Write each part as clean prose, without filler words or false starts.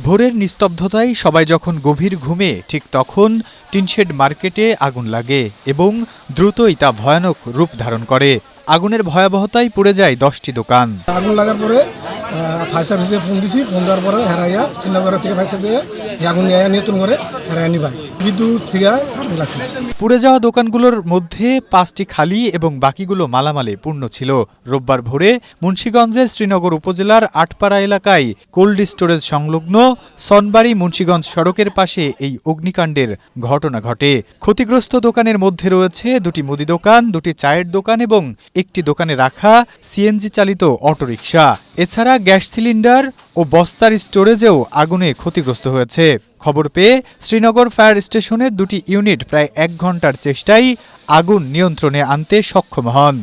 ভোরের নিস্তব্ধতায় সবাই যখন গভীর ঘুমে ঠিক তখন টিনশেড মার্কেটে আগুন লাগে এবং দ্রুতই তা ভয়ানক রূপ ধারণ করে। আগুনের ভয়াবহতায় পুড়ে যায় 10টি দোকান। আগুন লাগার পরে ফায়ার সার্ভিসে ফোন দিছি, ফোন দেওয়ার পরে হেরাইয়া শ্রীনগর থেকে ফায়ার সার্ভিসে আগুন নিয়ন্ত্রণ করে হেরাইয়া নিবাই। বিদ্যুৎ থেকে আগুন লাগছে। পুড়ে যাওয়া দোকানগুলোর মধ্যে 5টি খালি এবং বাকিগুলো মালামালে পূর্ণ ছিল। রোববার ভোরে মুন্সিগঞ্জের শ্রীনগর উপজেলার আটপাড়া এলাকায় কোল্ড স্টোরেজ সংলগ্ন সনবাড়ি মুন্সিগঞ্জ সড়কের পাশে এই অগ্নিকাণ্ডের ঘটনা ঘটে। ক্ষতিগ্রস্ত দোকানের মধ্যে রয়েছে 2টি মুদি দোকান, 2টি চায়ের দোকান এবং একটি দোকানে রাখা সিএনজি চালিত অটোরিকশা। এছাড়া গ্যাস সিলিন্ডার ও বস্তার স্টোরেজেও আগুনে ক্ষতিগ্রস্ত হয়েছে। খবর পেয়ে শ্রীনগর ফায়ার স্টেশনের 2টি ইউনিট প্রায় 1 ঘন্টার চেষ্টায় আগুন নিয়ন্ত্রণে আনতে সক্ষম হন।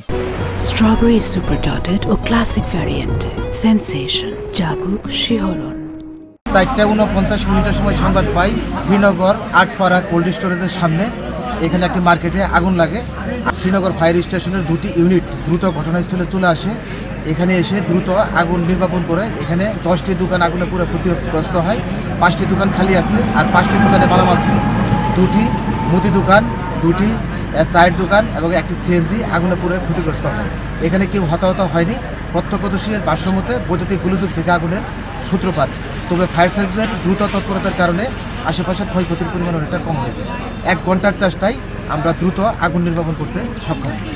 স্ট্রবেরি সুপার ডটেড ও ক্লাসিক ভ্যারিয়েন্ট সেন্সেশন জাগুক শিহরণ। 4:49 সময় সংবাদ পাই শ্রীনগর আটপাড়া কোল্ড স্টোরেজের সামনে এখানে একটি মার্কেটে আগুন লাগে। শ্রীনগর ফায়ার স্টেশনের 2টি ইউনিট দ্রুত ঘটনাস্থলে চলে আসে। এখানে এসে দ্রুত আগুন নির্বাপন করে। এখানে 10টি দোকান আগুনে পুরো ক্ষতিগ্রস্ত হয়। 5টি দোকান খালি আছে আর 5টি দোকানে মালামাল ছিল। 2টি মুদি দোকান, 2টি চায়ের দোকান এবং একটি সিএনজি আগুনে পুরো ক্ষতিগ্রস্ত হয়। এখানে কেউ হতাহত হয়নি। প্রত্যক্ষদর্শীর ভাষ্যমতে বৈদ্যুতিক গোলযোগ থেকে আগুনের সূত্রপাত। তবে ফায়ার সার্ভিসের দ্রুত তৎপরতার কারণে আশেপাশের ক্ষয়ক্ষতির পরিমাণ অনেকটা কম হয়েছে। 1 ঘন্টার চেষ্টায় আমরা দ্রুত আগুন নির্বাপন করতে সক্ষম হই।